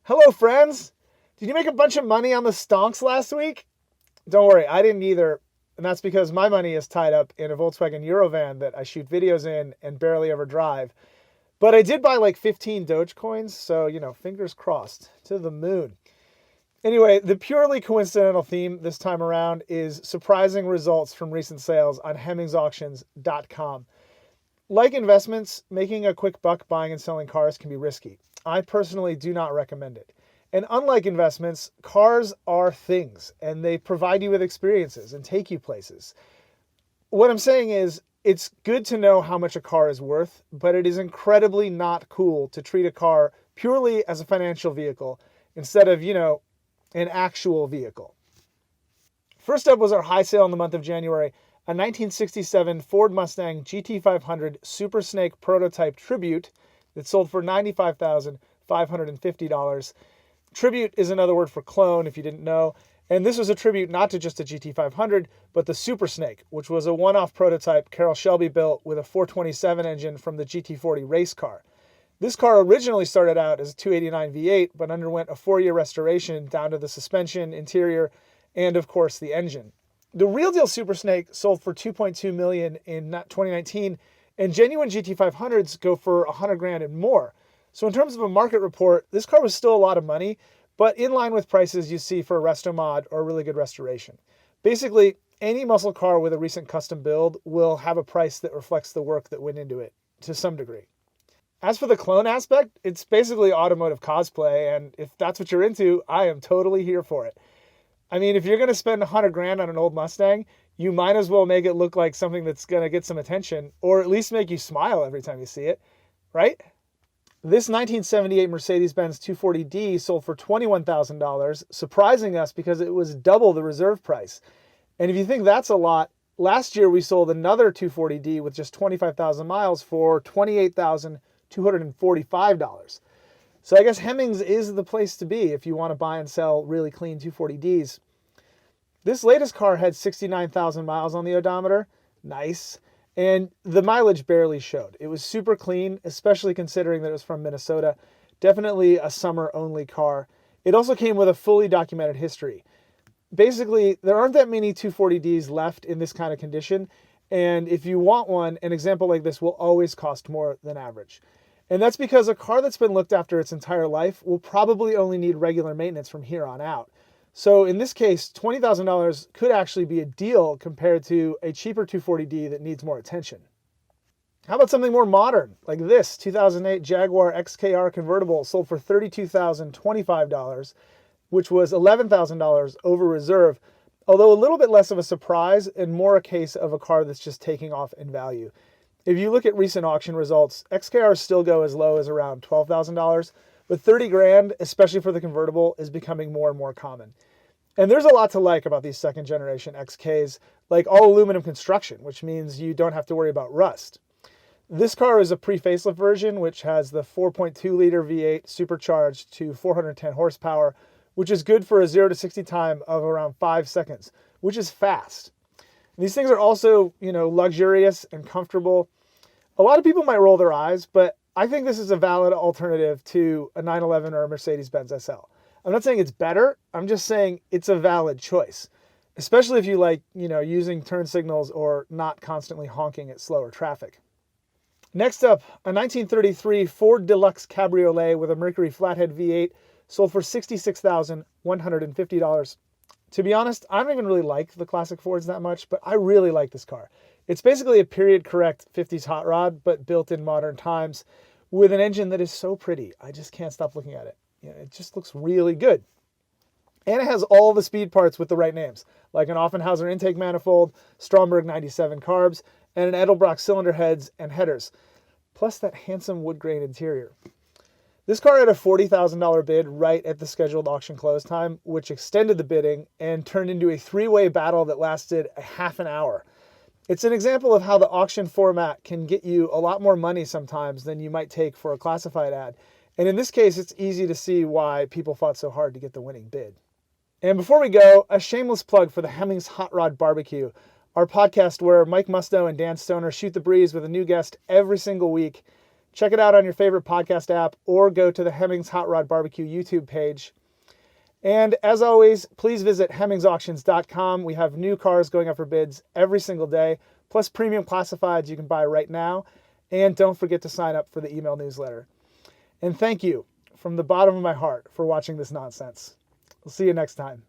Hello, friends. Did you make a bunch of money on the stonks last week? Don't worry, I didn't either. And that's because my money is tied up in a Volkswagen Eurovan that I shoot videos in and barely ever drive. But I did buy like 15 Dogecoins, so, fingers crossed. To the moon. Anyway, the purely coincidental theme this time around is surprising results from recent sales on HemmingsAuctions.com. Like investments, making a quick buck buying and selling cars can be risky. I personally do not recommend it. And unlike investments, cars are things, and they provide you with experiences and take you places. What I'm saying is, it's good to know how much a car is worth, but it is incredibly not cool to treat a car purely as a financial vehicle instead of, an actual vehicle. First up was our high sale in the month of January, a 1967 Ford Mustang GT500 Super Snake prototype Tribute that sold for $95,550. Tribute is another word for clone, if you didn't know. And this was a tribute not to just a GT500, but the Super Snake, which was a one-off prototype Carroll Shelby built with a 427 engine from the GT40 race car. This car originally started out as a 289 V8, but underwent a 4-year restoration down to the suspension, interior, and of course the engine. The real deal Super Snake sold for $2.2 million in 2019, and genuine GT500s go for $100,000 and more. So in terms of a market report, this car was still a lot of money, but in line with prices you see for a resto mod or a really good restoration. Basically, any muscle car with a recent custom build will have a price that reflects the work that went into it to some degree. As for the clone aspect, it's basically automotive cosplay, and if that's what you're into, I am totally here for it. I mean, if you're going to spend $100,000 on an old Mustang, you might as well make it look like something that's going to get some attention, or at least make you smile every time you see it, right? This 1978 Mercedes-Benz 240D sold for $21,000, surprising us because it was double the reserve price. And if you think that's a lot, last year we sold another 240D with just 25,000 miles for $28,245. So I guess Hemmings is the place to be if you want to buy and sell really clean 240Ds. This latest car had 69,000 miles on the odometer. Nice. And the mileage barely showed. It was super clean, especially considering that it was from Minnesota. Definitely a summer-only car. It also came with a fully documented history. Basically, there aren't that many 240Ds left in this kind of condition, and if you want one, an example like this will always cost more than average. And that's because a car that's been looked after its entire life will probably only need regular maintenance from here on out. So in this case, $20,000 could actually be a deal compared to a cheaper 240D that needs more attention. How about something more modern, like this 2008 Jaguar XKR convertible sold for $32,025, which was $11,000 over reserve, although a little bit less of a surprise and more a case of a car that's just taking off in value. If you look at recent auction results, XKRs still go as low as around $12,000, but $30,000, especially for the convertible, is becoming more and more common. And there's a lot to like about these second generation XKs, like all aluminum construction, which means you don't have to worry about rust. This car is a pre-facelift version, which has the 4.2 liter V8 supercharged to 410 horsepower, which is good for a 0 to 60 time of around 5 seconds, which is fast. These things are also, luxurious and comfortable. A lot of people might roll their eyes, but I think this is a valid alternative to a 911 or a Mercedes-Benz SL. I'm not saying it's better. I'm just saying it's a valid choice, especially if you like, using turn signals or not constantly honking at slower traffic. Next up, a 1933 Ford DeLuxe Cabriolet with a Mercury Flathead V8 sold for $66,150. To be honest, I don't even really like the classic Fords that much, but I really like this car. It's basically a period-correct 50s hot rod, but built in modern times with an engine that is so pretty. I just can't stop looking at it. It just looks really good. And it has all the speed parts with the right names, like an Offenhauser intake manifold, Stromberg 97 carbs, and an Edelbrock cylinder heads and headers, plus that handsome wood grain interior. This car had a $40,000 bid right at the scheduled auction close time, which extended the bidding and turned into a three-way battle that lasted a half an hour. It's an example of how the auction format can get you a lot more money sometimes than you might take for a classified ad. And in this case, it's easy to see why people fought so hard to get the winning bid. And before we go, a shameless plug for the Hemmings Hot Rod BBQ, our podcast where Mike Musto and Dan Stoner shoot the breeze with a new guest every single week. Check it out on your favorite podcast app or go to the Hemmings Hot Rod BBQ YouTube page. And as always, please visit HemmingsAuctions.com. We have new cars going up for bids every single day, plus premium classifieds you can buy right now. And don't forget to sign up for the email newsletter. And thank you from the bottom of my heart for watching this nonsense. We'll see you next time.